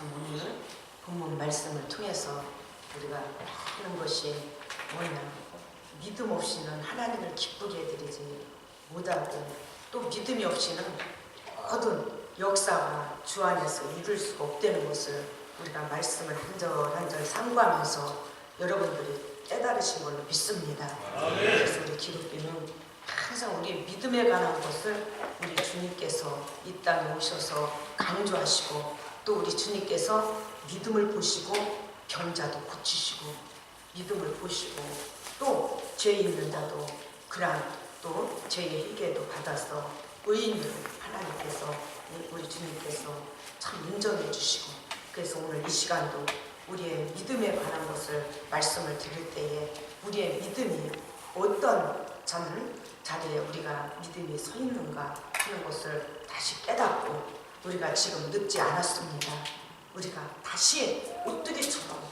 참 오늘 본문 말씀을 통해서 우리가 하는 것이 뭐냐, 믿음 없이는 하나님을 기쁘게 해드리지 못하고, 또 믿음이 없이는 모든 역사가 주 안에서 이룰 수가 없다는 것을 우리가 말씀을 한 절 한 절 상고하면서 여러분들이 깨달으신 걸로 믿습니다. 그래서 우리 기독교는 항상 우리 믿음에 관한 것을 우리 주님께서 이 땅에 오셔서 강조하시고, 또 우리 주님께서 믿음을 보시고 병자도 고치시고, 믿음을 보시고 또 죄 있는 자도 그러한 또 죄의 희게도 받아서 의인으로 하나님께서, 우리 주님께서 참 인정해 주시고, 그래서 오늘 이 시간도 우리의 믿음에 관한 것을 말씀을 드릴 때에 우리의 믿음이 어떤 자리에 우리가 믿음이 서 있는가 하는 것을 다시 깨닫고, 우리가 지금 늦지 않았습니다. 우리가 다시 오뚜기처럼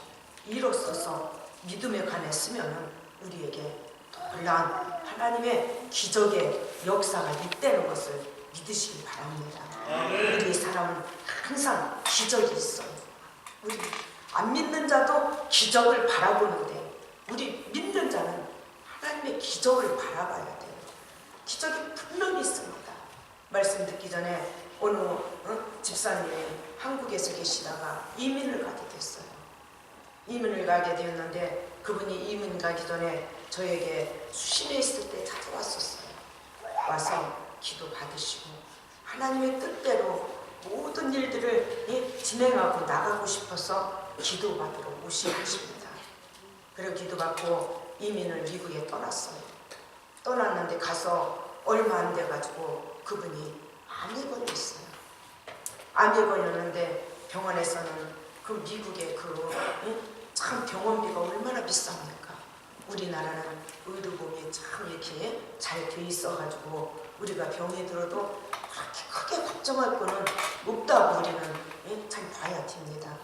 일어서서 믿음에 관했으면 우리에게 놀라운 하나님의 기적의 역사가 있다는 것을 믿으시기 바랍니다. 우리 사람은 항상 기적이 있어요. 우리 안 믿는 자도 기적을 바라보는데, 우리 믿는 자는 하나님의 기적을 바라봐야 돼요. 기적이 분명히 있습니다. 말씀 듣기 전에 어느 집사님이 한국에서 계시다가 이민을 가게 됐어요. 이민을 가게 되었는데, 그분이 이민 가기 전에 저에게 수심에 있을 때 찾아왔었어요. 와서 기도 받으시고 하나님의 뜻대로 모든 일들을 진행하고 나가고 싶어서 기도받으러 오신 것입니다. 그리고 기도받고 이민을 미국에 떠났어요. 떠났는데 가서 얼마 안 돼가지고 그분이 암에 걸렸어요. 암에 걸렸는데 병원에서는 그 미국의 참 병원비가 얼마나 비쌉니까? 우리나라는 의료보험이 참 이렇게 잘 돼 있어가지고 우리가 병이 들어도 그렇게 크게 걱정할 거는 없다고 우리는 잘 봐야 됩니다.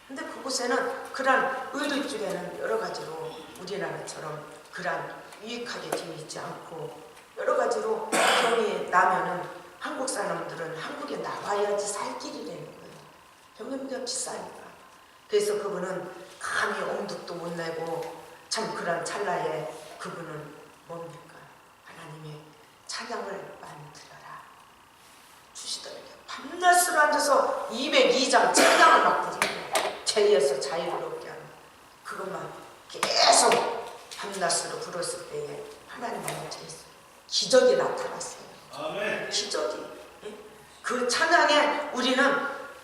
근데 그곳에는 그런 의료 쪽에는 여러 가지로 우리나라처럼 그런 유익하게 되어 있지 않고, 여러 가지로 병이 나면은 한국 사람들은 한국에 나와야지 살 길이 되는 거예요. 병원비가 비싸니까. 그래서 그분은 감히 엄두도 못 내고, 참 그런 찰나에 그분은 뭡니까? 하나님의 찬양을 많이 들어라 주시더라고요. 밤낮으로 앉아서 202장 찬양을 막 부르고 죄에서 자유를 얻게 하는 그것만 계속 밤낮으로 불었을 때에 하나님은 어떻게 했어요? 기적이 나타났어요. 아멘. 기적이. 그 찬양에 우리는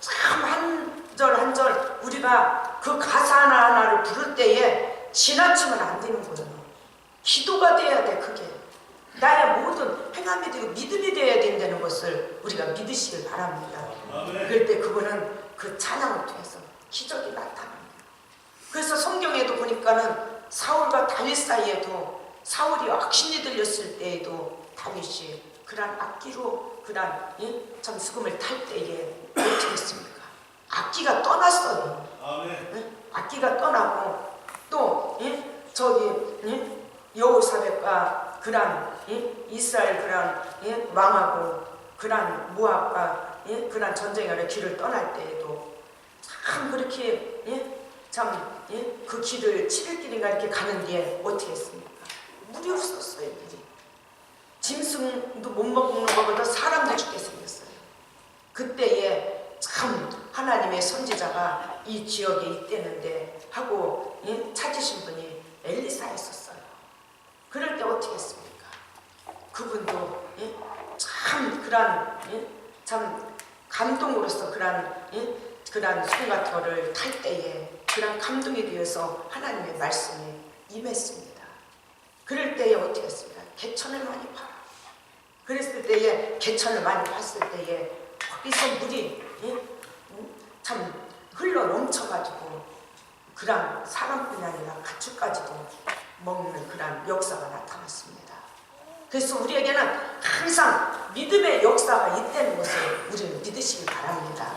참 한 절 한 절 우리가 그 가사 하나하나를 부를 때에 지나치면 안 되는 거예요. 기도가 돼야 돼. 그게 나의 모든 행함이 되고 믿음이 돼야 된다는 것을 우리가 믿으시길 바랍니다. 아멘. 그럴 때 그분은 그 찬양을 통해서 기적이 나타납니다. 그래서 성경에도 보니까는 사울과 다윗 사이에도, 사울이 악신이 들렸을 때에도 다윗이 그런 악기로 그런 참 수금을 탈 때에 어떻게 했습니까? 악기가 떠났어요. 아멘. 악기가 떠나고 또 저기 여호사밧과 그런 이스라엘 그런 왕하고 그런 모압과 그런 전쟁의 길을 떠날 때에도 참 그렇게 참 그 길을 7일길인가 이렇게 가는 뒤에 어떻게 했습니까? 물이 없었어요. 물이. 짐승도 못 먹는 것보다 사람도 죽게 생겼어요. 그때에 참 하나님의 선지자가 이 지역에 있대는데 하고 찾으신 분이 엘리사였었어요. 그럴 때 어떻게 했습니까? 그분도 참 그런 참 감동으로서 그런 송가터를 탈 때에 그런 감동에 대해서 하나님의 말씀이 임했습니다. 그럴 때에 어떻게 했습니까? 개천을 많이 팔아. 그랬을 때에 개천을 많이 봤을 때에 거기서 물이 참 흘러 넘쳐가지고 그런 사람뿐이 아니라 가축까지도 먹는 그런 역사가 나타났습니다. 그래서 우리에게는 항상 믿음의 역사가 있다는 것을 우리는 믿으시길 바랍니다.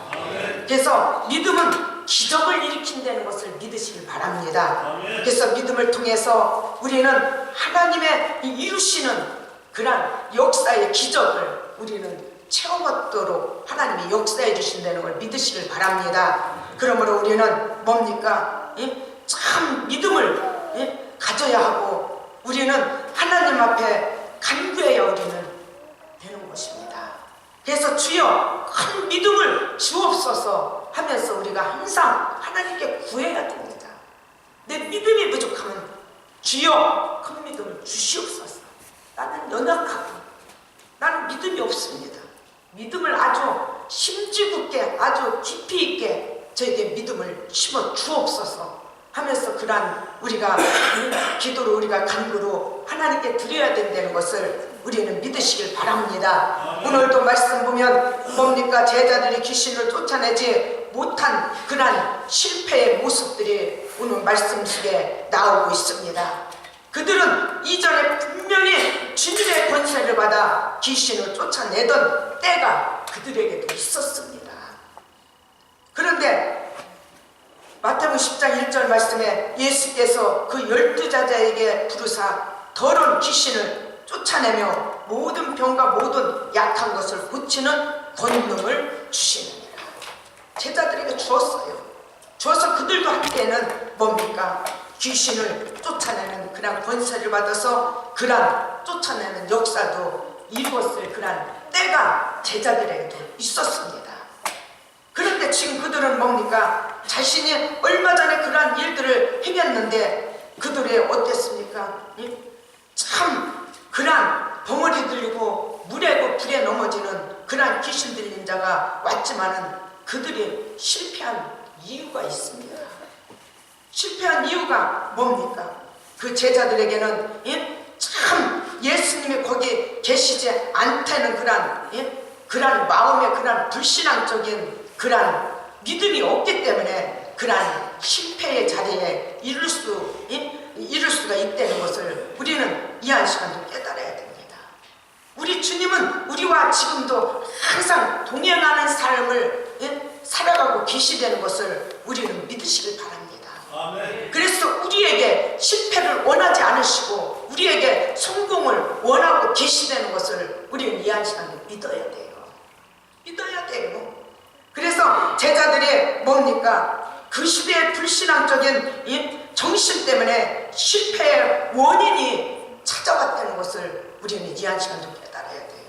그래서 믿음은 기적을 일으킨다는 것을 믿으시길 바랍니다. 그래서 믿음을 통해서 우리는 하나님의 이루시는 그런 역사의 기적을 우리는 체험하도록 하나님이 역사해 주신다는 걸 믿으시길 바랍니다. 그러므로 우리는 뭡니까? 참 믿음을 가져야 하고 우리는 하나님 앞에 간구해야 우리는 되는 것입니다. 그래서 주여 큰 믿음을 주옵소서 하면서 우리가 항상 하나님께 구해야 됩니다. 내 믿음이 부족하면 주여 큰 믿음을 주시옵소서. 나는 연약하고 나는 믿음이 없습니다. 믿음을 아주 심지궂게 아주 깊이 있게 저에게 믿음을 심어 주옵소서 하면서 그러한 우리가 기도로 우리가 간구로 하나님께 드려야 된다는 것을 우리는 믿으시길 바랍니다. 오늘도 말씀 보면 뭡니까? 제자들이 귀신을 쫓아내지 못한 그러한 실패의 모습들이 오늘 말씀 속에 나오고 있습니다. 그들은 이전에 분명히 주님의 권세를 받아 귀신을 쫓아내던 때가 그들에게도 있었습니다. 그런데 마태복음 10장 1절 말씀에 예수께서 그 12제자에게 부르사 더러운 귀신을 쫓아내며 모든 병과 모든 약한 것을 고치는 권능을 주시느니라. 제자들에게 주었어요. 주어서 그들도 한때는 뭡니까? 귀신을 쫓아내는 그런 권세를 받아서 그런 쫓아내는 역사도 이루었을 그런 때가 제자들에게도 있었습니다. 그런데 지금 그들은 뭡니까? 자신이 얼마 전에 그러한 일들을 행했는데 그들이 어땠습니까? 참 그러한 벙어리 들리고 물에 불에 넘어지는 그러한 귀신 들린 자가 왔지만은 그들이 실패한 이유가 있습니다. 실패한 이유가 뭡니까? 그 제자들에게는 참 예수님이 거기 계시지 않다는 그러한 마음의 그러한 불신앙적인 그러한 믿음이 없기 때문에 그러한 실패의 자리에 이룰 수가 있다는 것을 우리는 이 한 시간도 깨달아야 됩니다. 우리 주님은 우리와 지금도 항상 동행하는 삶을 살아가고 계시다는 것을 우리는 믿으시길 바랍니다. 아멘. 그래서 우리에게 실패를 원하지 않으시고 우리에게 성공을 원하고 계시다는 것을 우리는 이 한 시간에 믿어야 돼요. 믿어야 돼요. 그래서 제자들이 뭡니까? 그 시대의 불신앙적인 이 정신 때문에 실패의 원인이 찾아왔다는 것을 우리는 이 한 시간도 깨달아야 돼요.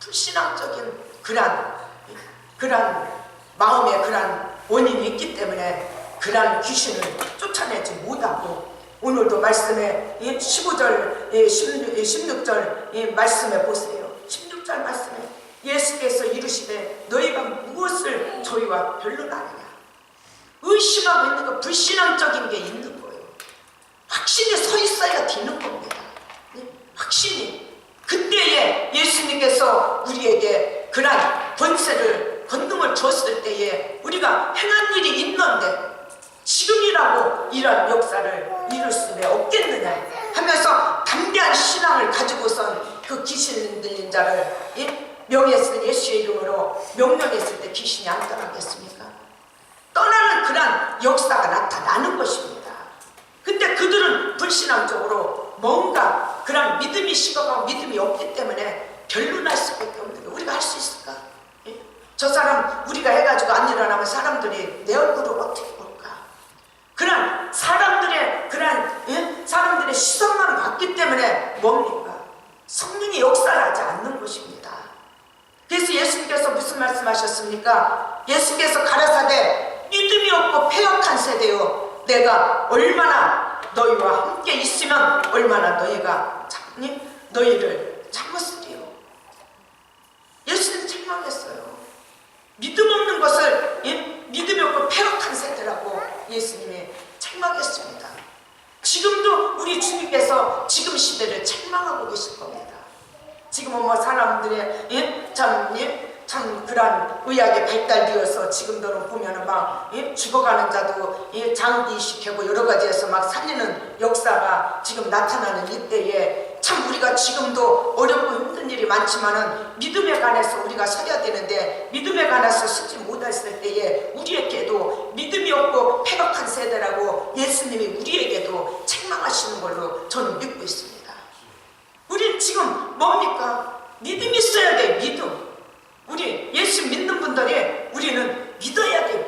불신앙적인 그런 마음에 그런 원인이 있기 때문에 그런 귀신을 쫓아내지 못하고 오늘도 말씀에 15절, 16절 말씀에 보세요. 16절 말씀에 예수께서 이르시되 너희가 무엇을 저희와 별론하느냐? 의심하고 있는 거 불신앙적인 게 있는 거예요. 확신이 서 있어야 되는 겁니다. 확신이. 그때에 예수님께서 우리에게 그런 권능을 줬을 때에 우리가 행한 일이 있는데 지금이라고 이런 역사를 이룰 수는 없겠느냐 하면서 담대한 신앙을 가지고선 그 귀신 들린 자를 명했을 예수의 이름으로 명령했을 때 귀신이 안 떠나겠습니까? 떠나는 그런 역사가 나타나는 것입니다. 근데 그들은 불신앙적으로 뭔가 그런 믿음이 식어가고 믿음이 없기 때문에 변론할 수밖에 없는 게 우리가 할 수 있을까? 저 사람 우리가 해가지고 안 일어나면 사람들이 내 얼굴을 어떻게 볼까? 그런 사람들의 사람들의 시선만 받기 때문에 뭡니까? 성령이 역사를 하지 않는 것입니다. 그래서 예수님께서 무슨 말씀하셨습니까? 예수께서 가라사대 믿음이 없고 패역한 세대요 내가 얼마나 너희와 함께 있으면 얼마나 너희가 너희를 참았으리요. 예수님 책망했어요. 믿음 없는 것을 믿음이 없고 패역한 세대라고 예수님이 책망했습니다. 지금도 우리 주님께서 지금 시대를 책망하고 계실 겁니다. 지금은 뭐 사람들의 참 그런 의학이 발달되어서 지금도는 보면은 막 죽어가는 자도 장기 이식하고 여러 가지에서 막 살리는 역사가 지금 나타나는 이때에 참 우리가 지금도 어렵고 힘든 일이 많지만은 믿음에 관해서 우리가 서야 되는데 믿음에 관해서 서지 못했을 때에 우리에게도 믿음이 없고 패역한 세대라고 예수님이 우리에게도 책망하시는 걸로 저는 믿고 있습니다. 우린 지금 뭡니까? 믿음이 있어야 돼. 믿음. 우리 예수 믿는 분들이 우리는 믿어야 돼.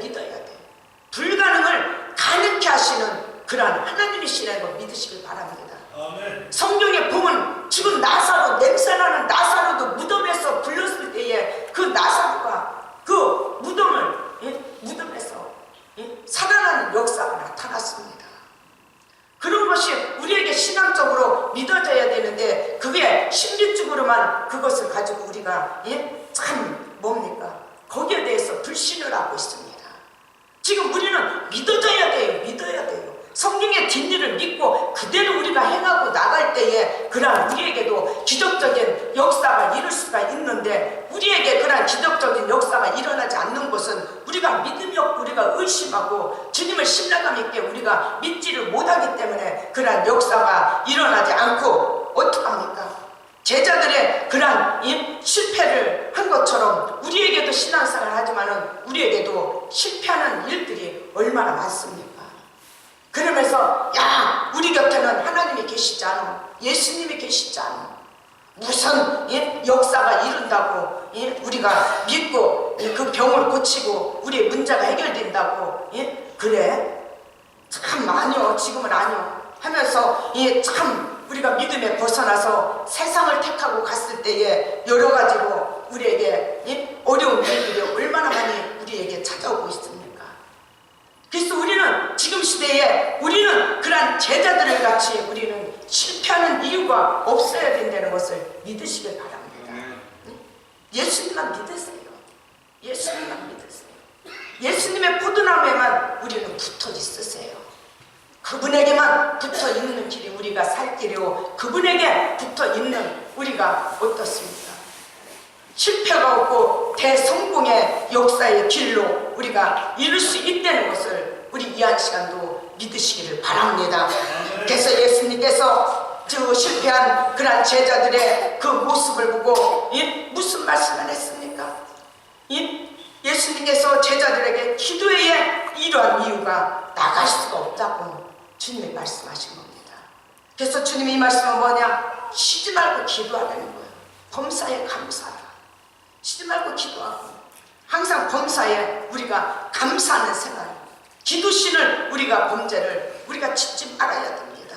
불신을 하고 있습니다. 지금 우리는 믿어져야 돼요. 믿어야 돼요. 성경의 뒷일을 믿고 그대로 우리가 행하고 나갈 때에 그러한 우리에게도 기적적인 역사가 이룰 수가 있는데, 우리에게 그러한 기적적인 역사가 일어나지 않는 것은 우리가 믿음이 없고 우리가 의심하고 주님을 신뢰감 있게 우리가 믿지를 못하기 때문에 그러한 역사가 일어나지 않고 어떡합니까? 제자들의 그러한 실패를 한 것처럼 우리에게도 신앙생활을 하지만은 우리에게도 실패하는 일들이 얼마나 많습니까? 그러면서 야, 우리 곁에는 하나님이 계시지 않아, 예수님이 계시지 않아, 무슨 역사가 이룬다고 우리가 믿고 그 병을 고치고 우리의 문제가 해결된다고 그래? 참 아니요, 지금은 아니요 하면서 참 우리가 믿음에 벗어나서 세상을 택하고 갔을 때에 여러 가지로 우리에게 어려운 일들이 얼마나 많이 우리에게 찾아오고 있습니까? 그래서 우리는 지금 시대에 우리는 그런 제자들을 같이 우리는 실패하는 이유가 없어야 된다는 것을 믿으시길 바랍니다. 예수님만 믿으세요. 예수님만 믿으세요. 예수님의 포도나무에만 우리는 붙어 있으세요. 그분에게만 붙어 있는 길이 우리가 살 길이고 그분에게 붙어 있는 우리가 어떻습니까? 실패가 없고 대성공의 역사의 길로 우리가 이룰 수 있다는 것을 우리 이한 시간도 믿으시기를 바랍니다. 그래서 예수님께서 저 실패한 그런 제자들의 그 모습을 보고 무슨 말씀을 했습니까? 예수님께서 제자들에게 기도에 이러한 이유가 나갈 수가 없다고 주님이 말씀하신 겁니다. 그래서 주님이 이 말씀은 뭐냐? 쉬지 말고 기도하라는 거예요. 범사에 감사하라. 쉬지 말고 기도하고 항상 범사에 우리가 감사하는 생활, 기도신을 우리가 범죄를 우리가 짓지 말아야 됩니다.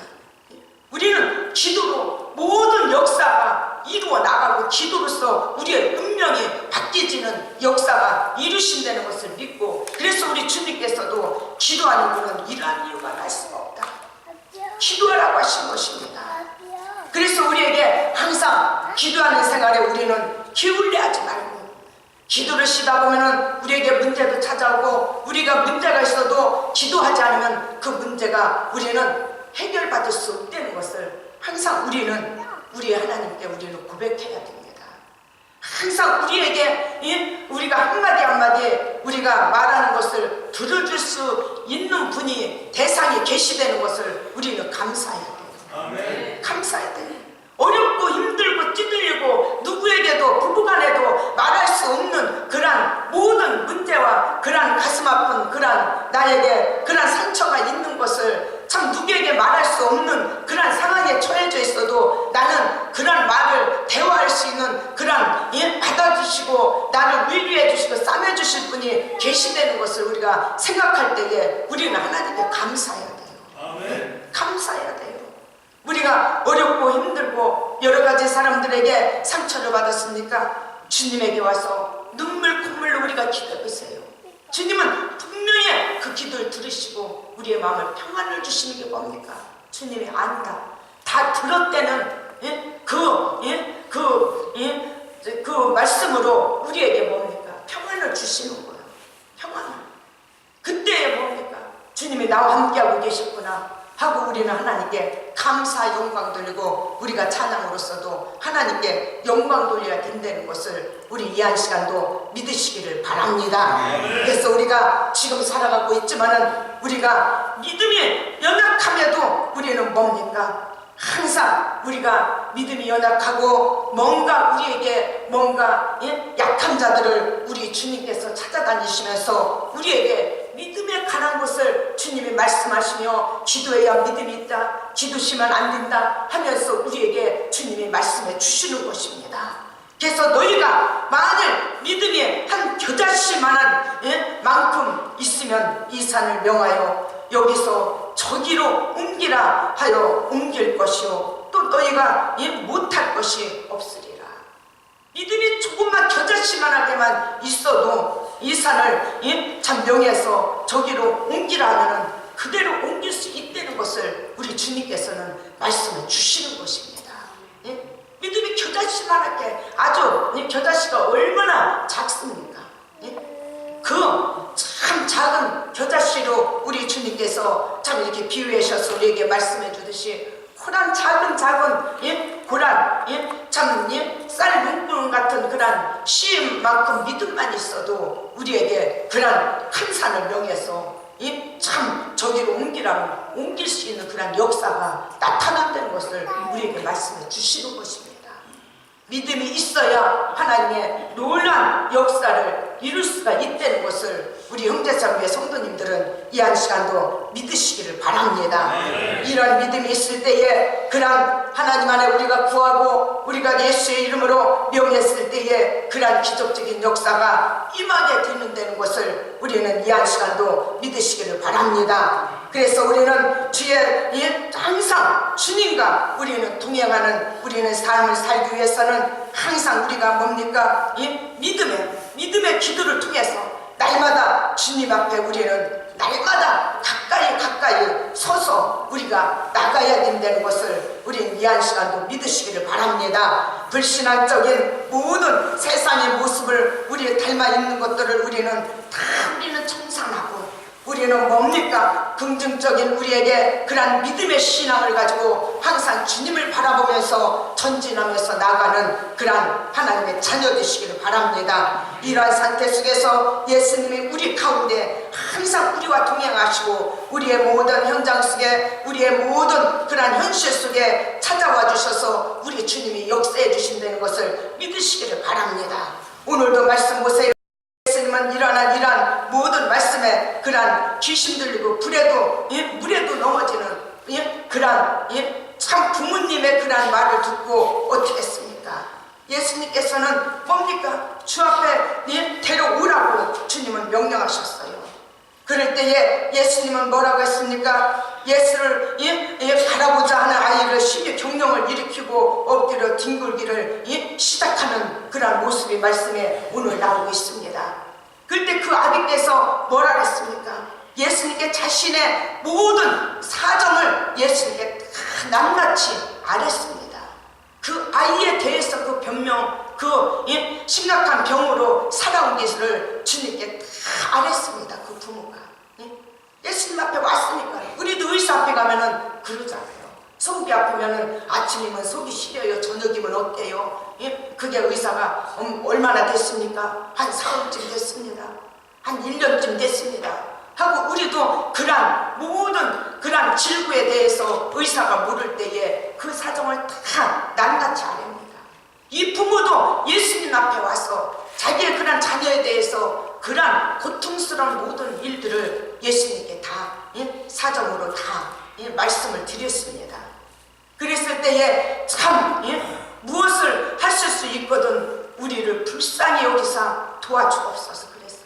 우리는 기도로 모든 역사가 이루어 나가고 기도로서 우리의 운명이 바뀌어지는 역사가 이루신다는 것을 믿고, 그래서 우리 주님께서도 기도하는 분은 이러한 이유가 날 수가 없다, 기도하라고 하신 것입니다. 그래서 우리에게 항상 기도하는 생활에 우리는 기울려하지 말고, 기도를 쉬다 보면은 우리에게 문제도 찾아오고 우리가 문제가 있어도 기도하지 않으면 그 문제가 우리는 해결받을 수 없다는 것을 항상 우리는 우리 하나님께 우리는 고백해야 됩니다. 항상 우리에게 우리가 한마디 한마디 우리가 말하는 것을 들어줄 수 있는 분이 대상이 계시되는 것을 우리는 감사해야 돼요. 아멘. 감사해야 돼요. 어렵고 힘들고 찌들리고 누구에게도 부부간에도 말할 수 없는 그러한 모든 문제와 그러한 가슴 아픈 그러한 나에게 그러한 상처가 있는 것을 참 누구에게 말할 수 없는 그러한 상황에 처해져 있어도 나는 그러한 말을 대화할 수 있는 그러한 받아주시고 나를 위로해 주시고 싸매 주실 분이 계시되는 것을 우리가 생각할 때에 우리는 하나님께 감사해야 돼요. 아멘. 감사해야 돼요. 우리가 어렵고 힘들고 여러 가지 사람들에게 상처를 받았으니까 주님에게 와서 눈물 콧물로 우리가 기도해보세요. 주님은 분명히 그 기도를 들으시고 우리의 마음을 평안을 주시는 게 뭡니까? 주님이 안다, 다 들었다는 그 말씀으로 우리에게 뭡니까? 평안을 주시는 거예요. 평안을. 그때에 뭡니까? 주님이 나와 함께하고 계셨구나 하고 우리는 하나님께 감사 영광 돌리고 우리가 찬양으로서도 하나님께 영광 돌려야 된다는 것을 우리 이 한 시간도 믿으시기를 바랍니다. 그래서 우리가 지금 살아가고 있지만은 우리가 믿음이 연약함에도 우리는 뭡니까? 항상 우리가 믿음이 연약하고 뭔가 우리에게 뭔가 약한 자들을 우리 주님께서 찾아다니시면서 우리에게 믿음에 관한 것을 주님이 말씀하시며 기도해야 믿음이 있다, 기도시면 안 된다 하면서 우리에게 주님이 말씀해 주시는 것입니다. 그래서 너희가 만일 믿음이 한 겨자씨만한 만큼 있으면 이 산을 명하여 여기서 저기로 옮기라 하여 옮길 것이요 또 너희가 못할 것이 없으리라. 믿음이 조금만 겨자씨만하게만 있어도 이 산을 참 명해서 저기로 옮기라 하면은 그대로 옮길 수 있다는 것을 우리 주님께서는 말씀해 주시는 것입니다. 믿음이 겨자씨만하게, 아주 겨자씨가 얼마나 작습니까? 그 작은 겨자씨로 우리 주님께서 참 이렇게 비유하셔서 우리에게 말씀해 주듯이 고란 작은 고란 참 쌀 눈구름 같은 그런 씨만큼 믿음만 있어도 우리에게 그런 큰 산을 명해서 참 저기로 옮기라면 옮길 수 있는 그런 역사가 나타난다는 것을 우리에게 말씀해 주시는 것입니다. 믿음이 있어야 하나님의 놀라운 역사를 이룰 수가 있다는 것을 우리 형제자매의 성도님들은 이 한 시간도 믿으시기를 바랍니다. 이런 믿음이 있을 때에 그런 하나님 안에 우리가 구하고 우리가 예수의 이름으로 명했을 때에 그런 기적적인 역사가 임하게 되는 것을 우리는 이 한 시간도 믿으시기를 바랍니다. 그래서 우리는 주의 항상 주님과 우리는 동행하는 우리는 삶을 살기 위해서는 항상 우리가 뭡니까? 믿음의 기도를 통해서 날마다 주님 앞에 우리는 날마다 가까이 서서 우리가 나가야 된다는 것을 우리는 이 한 시간도 믿으시기를 바랍니다. 불신앙적인 모든 세상의 모습을 우리 닮아 있는 것들을 우리는 청산하고 우리는 뭡니까? 긍정적인 우리에게 그런 믿음의 신앙을 가지고 항상 주님을 바라보면서 전진하면서 나가는 그런 하나님의 자녀 되시기를 바랍니다. 이러한 상태 속에서 예수님이 우리 가운데 항상 우리와 동행하시고 우리의 모든 현장 속에 우리의 모든 그런 현실 속에 찾아와 주셔서 우리 주님이 역사해 주신다는 것을 믿으시기를 바랍니다. 오늘도 말씀 보세요. 예수님은 이러한 모든 말씀에 그러한 귀신 들리고 물에도 넘어지는 그러한 참 부모님의 그러한 말을 듣고 어떻게 했습니까? 예수님께서는 뭡니까? 주 앞에 데려오라고 주님은 명령하셨어요. 그럴 때에 예수님은 뭐라고 했습니까? 예수를 바라보자 하는 아이를 심히 경령을 일으키고 엎드려 뒹굴기를 시작하는 그런 모습이 말씀에 오늘 나오고 있습니다. 그때 그 아비께서 뭐라 그랬습니까? 예수님께 자신의 모든 사정을 예수님께 다 낱낱이 알았습니다. 그 아이에 대해서 그 변명, 심각한 병으로 살아온 것을 주님께 다 알았습니다. 그 부모가. 예수님 앞에 왔으니까. 우리도 의사 앞에 가면은 그러잖아요. 속이 아프면은 아침이면 속이 시려요. 저녁이면 어때요? 그게 의사가 얼마나 됐습니까? 한 4월쯤 됐습니다. 한 1년쯤 됐습니다. 하고 우리도 그런 모든 그런 질구에 대해서 의사가 물을 때에 그 사정을 다 낱낱이 아랍니다. 이 부모도 예수님 앞에 와서 자기의 그런 자녀에 대해서 그런 고통스러운 모든 일들을 예수님께 다 사정으로 다 말씀을 드렸습니다. 그랬을 때에 참 무엇을 하실 수 있거든 우리를 불쌍히 여기사 도와주옵소서 그랬어요.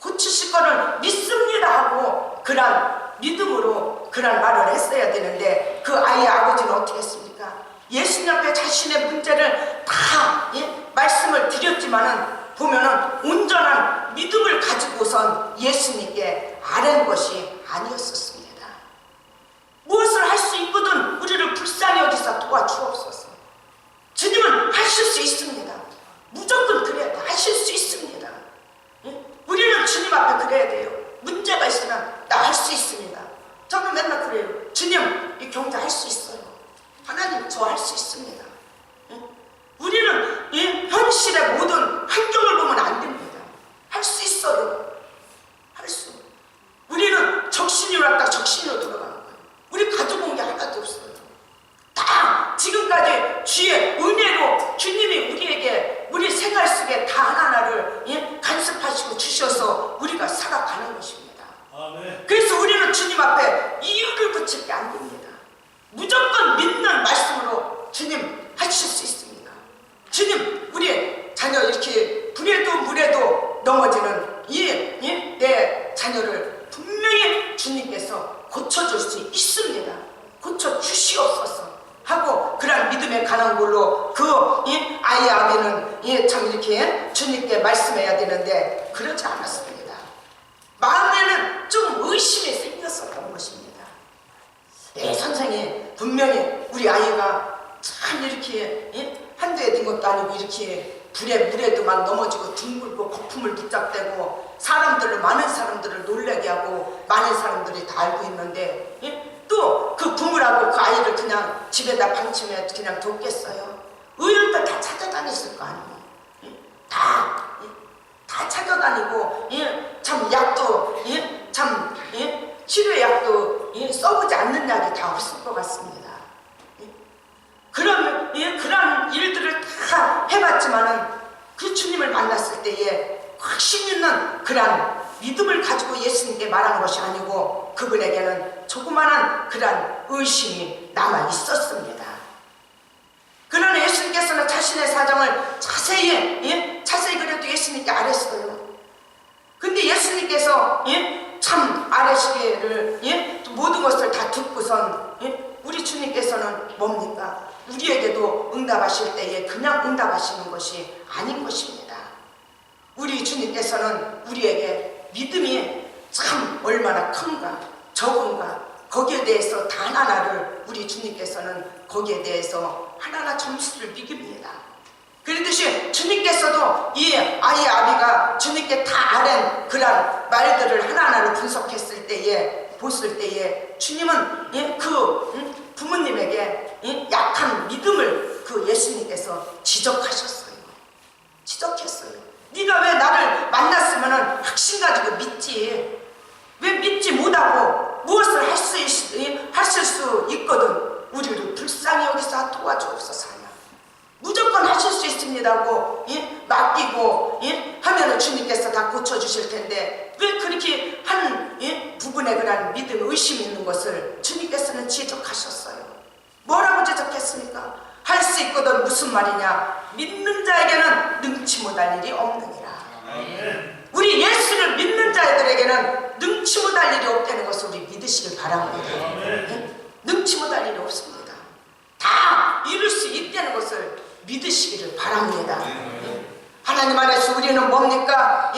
고치실 거는 믿습니다 하고 그런 믿음으로 그런 말을 했어야 되는데 그 아이의 아버지는 어떻게 했습니까? 예수님 앞에 자신의 문제를 다 말씀을 드렸지만은 보면은 온전한 믿음을 가지고선 예수님께 아뢰는 것이 아니었었습니다. 무엇을 할 수 있거든 우리를 불쌍히 여기사 도와주옵소서. 주님은 하실 수 있습니다. 무조건 그래야 돼. 하실 수 있습니다. 우리는 주님 앞에 그래야 돼요. 문제가 있으면 나 할 수 있습니다. 저는 맨날 그래요. 주님 이 경제 할 수 있어요. 하나님 저 할 수 있습니다. 우리는 이 현실의 모든 환경을 보면 안 됩니다. 할 수 있어요. 우리는 적신으로 왔다 적신으로 들어가는 거예요. 우리 가져본 게 하나도 없어요. 다 지금까지 주의 은혜로 주님이 우리에게 우리 생활 속에 다 하나하나를 간섭하시고 주셔서 우리가 살아가는 것입니다. 아멘. 그래서 우리는 주님 앞에 이유를 붙일 게 안 됩니다. 무조건 믿는 말씀으로 주님 하실 수 있습니다. 주님 우리 자녀 이렇게 불에도 물에도 넘어지는 내 자녀를 분명히 주님께서 고쳐줄 수 있습니다. 고쳐주시옵소서 하고 그런 믿음에 가는 걸로 그 아이 아비는 참 이렇게 주님께 말씀해야 되는데 그렇지 않았습니다. 마음에는 좀 의심이 생겼었던 것입니다. 선생님 분명히 우리 아이가 참 이렇게 한두에 된 것도 아니고 이렇게 불에 물에도 막 넘어지고 둥글고 거품을 붙잡대고 사람들 사람들을 많은 사람들을 놀라게 하고 많은 사람들이 다 알고 있는데 또 그 부모라고 그 아이를 그냥 집에다 방치면 그냥 뒀겠어요? 의원들 다 찾아다녔을 거 아니에요. 다 찾아다니고 참 약도 참 치료약도 써보지 않는 약이 다 없을 것 같습니다. 그런 그런 일들을 다 해봤지만은 그 주님을 만났을 때에 확신 있는 그런 믿음을 가지고 예수님께 말한 것이 아니고 그분에게는 조그마한 그런 의심이 남아 있었습니다. 그러나 예수님께서는 자신의 사정을 자세히 그래도 예수님께 아뢰었어요. 근데 예수님께서 참 아뢰시기를 모든 것을 다 듣고선 우리 주님께서는 뭡니까? 우리에게도 응답하실 때에 그냥 응답하시는 것이 아닌 것입니다. 우리 주님께서는 우리에게 믿음이 참 얼마나 큰가 적은가 거기에 대해서 단 하나를 우리 주님께서는 거기에 대해서 하나하나 점수를 매깁니다. 그렇듯이 주님께서도 이 아이 아비가 주님께 다 아는 그런 말들을 하나하나로 분석했을 때에 보실 때에 주님은 그 부모님에게 약한 믿음을 그 예수님께서 지적하셨어요. 지적했어요. 네가 왜 나를 만났으면 확신 가지고 믿지? 왜 믿지 못하고 무엇을 하실 수 있거든 우리를 불쌍히 여기서 도와주옵소서 하냐. 무조건 하실 수 있습니다고 맡기고 하면은 주님께서 다 고쳐주실 텐데 왜 그렇게 한 부분에 그런 믿음 의심이 있는 것을 주님께서는 지적하셨어요. 뭐라고 지적했습니까? 할 수 있거든 무슨 말이냐? 믿는 자에게는 능치 못할 일이 없느니라. 우리 예수를 믿는 자들에게는 능치 못할 일이 없다는 것을 우리 믿으시길 바랍니다. 능치 못할 일이 없습니다. 다 이룰 수 있다는 것을 믿으시기를 바랍니다. 하나님 안에서 우리는 뭡니까?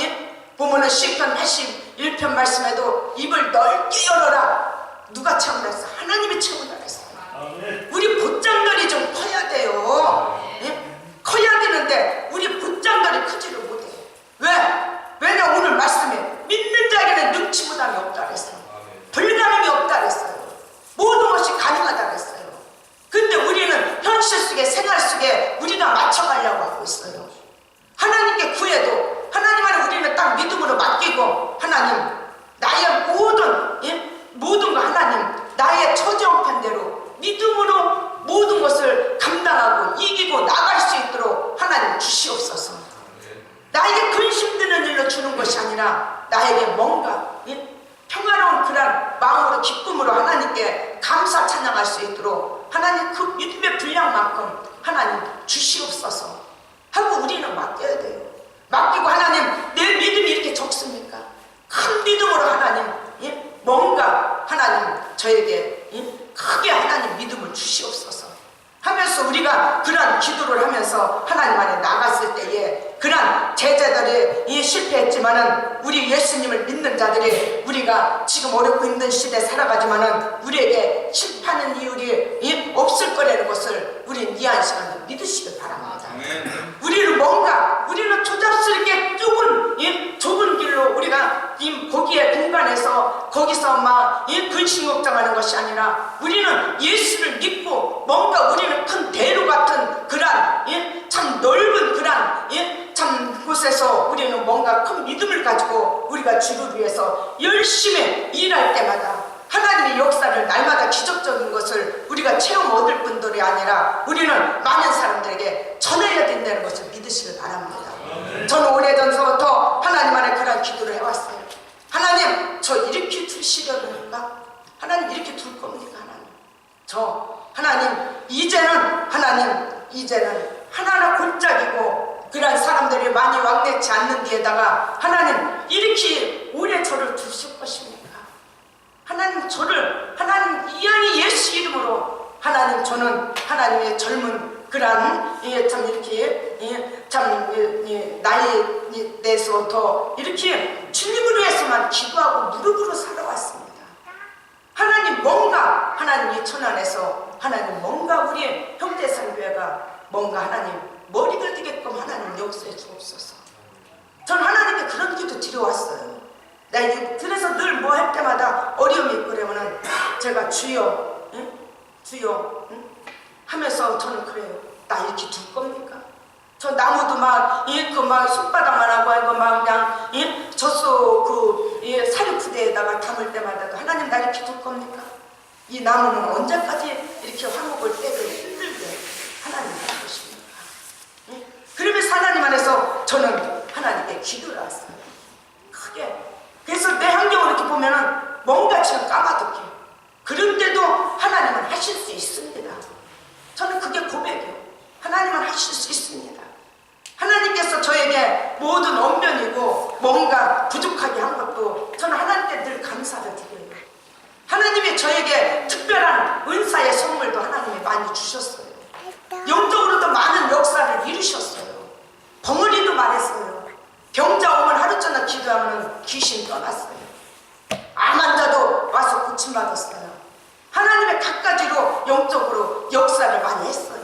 보면은 시편 81편 말씀에도 입을 넓게 열어라. 누가 채운다 했어? 하나님이 채운다 했어요. 우리 보장들이 좀 커야 돼요. 커야 되는데 우리 보장들이 크지를 못해. 왜? 왜냐 오늘 말씀에 믿는 자에게는 능치 못함이 없다 그랬어요. 불가능이 없다 그랬어요. 모든 것이 가능하다 그랬어요. 근데 우리는 현실 속에 생활 속에 우리가 맞춰가려고 하고 있어요. 하나님께 구해도 하나님 안에 우리는 딱 믿음으로 맡기고 하나님 나의 모든 거 하나님 나의 처지형편대로 믿음으로 모든 것을 감당하고 이기고 나갈 수 있도록 하나님 주시옵소서. 나에게 근심 드는 일로 주는 것이 아니라 나에게 뭔가 평화로운 그런 마음으로 기쁨으로 하나님께 감사 찬양할 수 있도록 하나님 그 믿음의 분량만큼 하나님 주시옵소서 하고 우리는 맡겨야 돼요. 맡기고 하나님 내 믿음이 이렇게 적습니까? 큰 믿음으로 하나님 뭔가 하나님 저에게 크게 하나님 믿음을 주시옵소서 하면서 우리가 그런 기도를 하면서 하나님 안에 나갔을 때에 그런 제자들이 실패했지만은 우리 예수님을 믿는 자들이 우리가 지금 어렵고 힘든 시대에 살아가지만은 우리에게 실패하는 이유가 없을 거라는 것을 우리는 이 한 시간도 믿으시길 바랍니다. 우리는 우리는 조잡스럽게 좁은 길로 우리가 거기에 공간에서 거기서 막 근심 걱정하는 것이 아니라 우리는 예수를 믿고 뭔가 우리는 큰 대로 같은 그런 참 넓은 그런 참 곳에서 우리는 뭔가 큰 믿음을 가지고 우리가 주를 위해서 열심히 일할 때마다 하나님의 역사를 날마다 기적적인 것을 우리가 체험 얻을 뿐들이 아니라 우리는 많은 사람들에게 전해야 된다는 것을 믿으시길 바랍니다. 저는 오래전서부터 하나님 안에 그런 기도를 해왔어요. 하나님 저 이렇게 두시려는가? 하나님 이렇게 둘 겁니까? 하나님 이제는 하나하나 골짜기고 그런 사람들이 많이 왕래치 않는 데에다가 하나님 이렇게 오래 저를 두실 것입니까? 하나님 이왕이 예수 이름으로 하나님 저는 하나님의 젊은 그런 참 이렇게 나이 내서부터 이렇게 주님을 위해서만 기도하고 무릎으로 살아왔습니다. 하나님 뭔가 하나님 이 천안에서 하나님 뭔가 우리 형제상교회가 뭔가 하나님 머리를 뜨게끔 하나님 역사해 주옵소서. 전 하나님께 그런 기도 드려왔어요. 그래서 늘 뭐 할 때마다 어려움이 있고 그러면은 제가 주여, 응? 주여, 응? 하면서 저는 그래요. 나 이렇게 둘 겁니까? 저 나무도 막 손바닥만 하고 막 그냥 젖소 사료푸대에다가 담을 때마다 하나님 나 이렇게 둘 겁니까? 이 나무는 언제까지 이렇게 화목을 떼고 힘들게 하나님 할 것입니까? 예? 그러면서 하나님 안에서 저는 하나님께 기도를 했어요. 크게. 그래서 내 환경을 이렇게 보면은 뭔가 지금 까마득해. 그런데도 하나님은 하실 수 있습니다. 저는 그게 고백이에요. 하나님은 하실 수 있습니다. 하나님께서 저에게 모든 언면이고 뭔가 부족하게 한 것도 저는 하나님께 늘 감사를 드려요. 하나님이 저에게 특별한 은사의 선물도 하나님이 많이 주셨어요. 영적으로도 많은 역사를 이루셨어요. 벙어리도 말했어요. 병자 오면 하루 전에 기도하면 귀신 떠났어요. 암 환자도 와서 고침받았어요. 하나님의 갖가지로 영적으로 역사를 많이 했어요.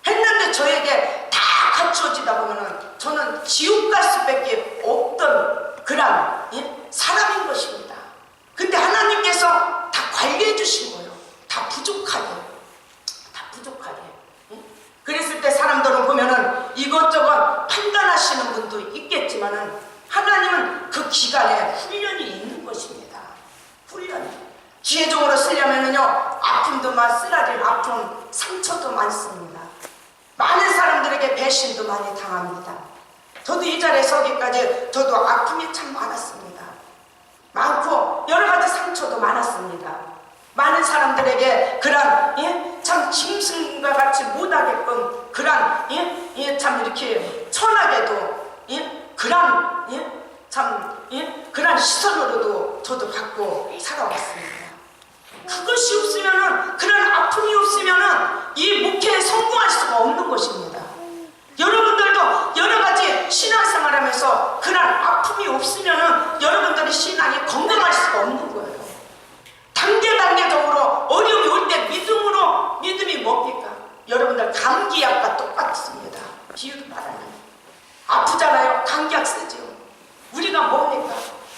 했는데 저에게 다 갖추어지다 보면은 저는 지옥 갈 수밖에 없던 그런 사람인 것입니다. 근데 하나님께서 다 관리해 주신 거예요. 다 부족하게. 그랬을 때 사람들은 보면은 이것저것 판단하시는 분도 있겠지만은 하나님은 그 기간에 훈련이 있는 것입니다. 훈련이. 지혜적으로 쓰려면은요, 아픔도 쓰라릴 아픔, 상처도 많습니다. 많은 사람들에게 배신도 많이 당합니다. 저도 이 자리에 서기까지 저도 아픔이 참 많았습니다. 많고 여러 가지 상처도 많았습니다. 많은 사람들에게 그런 참 짐승과 같이 못하게끔 그런 참 이렇게 천하게도 그런 그런 시선으로도 저도 받고 살아왔습니다. 그것이 없으면은, 그런 아픔이 없으면은 이 목회에 성공할 수가 없는 것입니다. 여러분들도 여러 가지 신앙생활 하면서 그런 아픔이 없으면은 여러분들의 신앙이 건강할 수가 없는 거예요. 단계적으로 어려움이 올 때 믿음이 뭡니까? 여러분들 감기약과 똑같습니다. 비유도 말하면 아프잖아요. 감기약 쓰죠. 우리가 뭡니까?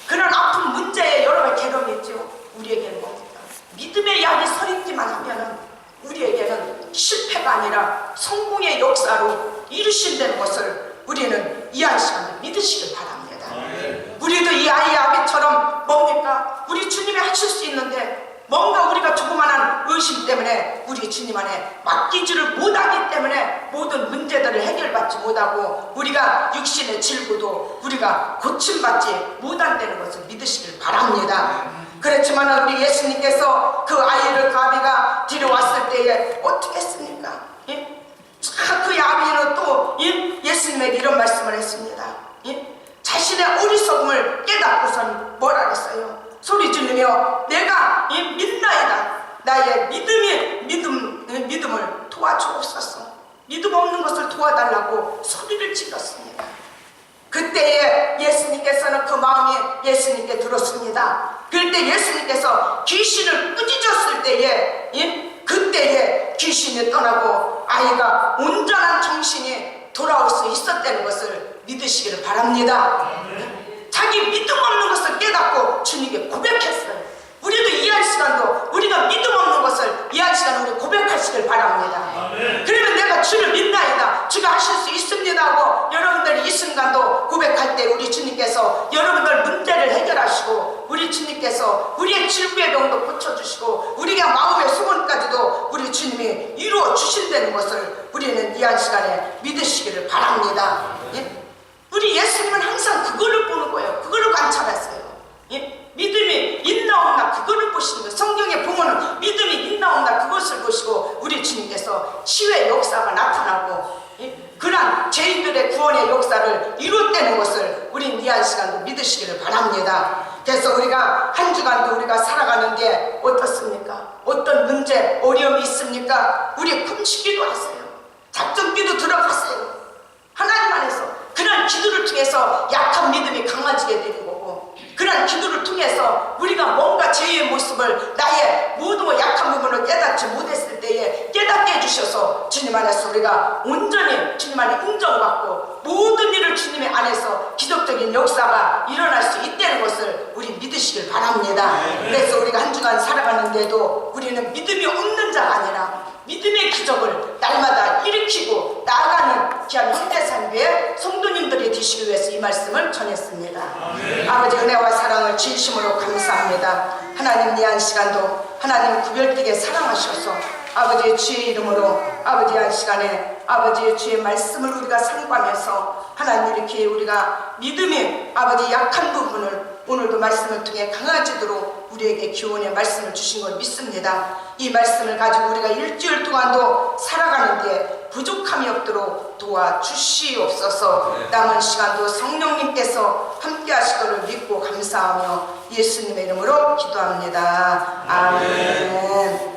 그런 아픈 문제에 여러 가지 괴로움이 있죠. 우리에게는 뭡니까? 믿음의 약이 서있기만 하면은 우리에게는 실패가 아니라 성공의 역사로 이루신다는 것을 우리는 이 한 시간에 믿으시길 바랍니다. 우리도 이 아이 아비처럼 뭡니까? 우리 주님이 하실 수 있는데 뭔가 우리가 조그마한 의심 때문에 우리 주님 안에 맡기지를 못하기 때문에 모든 문제들을 해결받지 못하고 우리가 육신의 질고도 우리가 고침받지 못한다는 것을 믿으시길 바랍니다. 그렇지만 우리 예수님께서 그 아이를 그 아비가 데려왔을 때에 어떻게 했습니까? 그 아비는 또 예수님에게 이런 말씀을 했습니다. 자신의 어리석음을 깨닫고선 뭐라 그랬어요? 소리 지르며 내가 믿나이다. 나의 믿음을 도와주옵소서. 믿음 없는 것을 도와달라고 소리를 질렀습니다. 그때에 예수님께서는 그 마음이 예수님께 들었습니다. 그때 예수님께서 귀신을 꾸짖었을 때에 그때에 귀신이 떠나고 아이가 온전한 정신이 돌아올 수 있었다는 것을 믿으시기를 바랍니다. 자기 믿음 없는 것을 깨닫고 주님께 고백했어요. 우리도 이해할 시간도 우리가 믿음 없는 것을 이해할 시간 우리 고백하시길 바랍니다. 그러면 내가 주를 믿나이다. 주가 하실 수 있습니다 하고 여러분들이 이 순간도 고백할 때 우리 주님께서 여러분들 문제를 해결하시고 우리 주님께서 우리의 질부의 병도 고쳐주시고 우리가 마음의 소원까지도 우리 주님이 이루어 주신다는 것을 우리는 이 한 시간에 믿으시기를 바랍니다. 우리 예수님은 항상 그거를 보는 거예요. 그거를 관찰했어요. 믿음이 있나 없나 그거를 보시는 거예요. 성경에 보면 믿음이 있나 없나 그것을 보시고 우리 주님께서 치유의 역사가 나타나고 그런 죄인들의 구원의 역사를 이뤘다는 것을 우린 이 한 시간도 믿으시기를 바랍니다. 그래서 우리가 한 주간도 우리가 살아가는 게 어떻습니까? 어떤 문제, 어려움이 있습니까? 우리 금식기도 하세요. 작전기도 들어갔어요. 하나님 안에서 그런 기도를 통해서 약한 믿음이 강해지게 되는 거고 그런 기도를 통해서 우리가 뭔가 죄의 모습을 나의 모든 약한 부분을 깨닫지 못했을 때에 깨닫게 해주셔서 주님 안에서 우리가 온전히 주님 안에 인정받고 모든 일을 주님의 안에서 기적적인 역사가 일어날 수 있다는 것을 합니다. 그래서 우리가 한 주간 살아가는데도 우리는 믿음이 없는 자가 아니라 믿음의 기적을 날마다 일으키고 나아가는 귀한 현대사회의 성도님들이 되시기 위해서 이 말씀을 전했습니다. 아버지 은혜와 사랑을 진심으로 감사합니다. 하나님 이 한 시간도 하나님 구별되게 사랑하셔서 아버지의 주의 이름으로 아버지 한 시간에 아버지의 주의 말씀을 우리가 상고하면서 하나님 이렇게 우리가 믿음의 아버지 약한 부분을 오늘도 말씀을 통해 강해지도록 우리에게 교훈의 말씀을 주신 걸 믿습니다. 이 말씀을 가지고 우리가 일주일 동안도 살아가는데 부족함이 없도록 도와주시옵소서. 남은 시간도 성령님께서 함께 하시도록 믿고 감사하며 예수님의 이름으로 기도합니다. 아멘.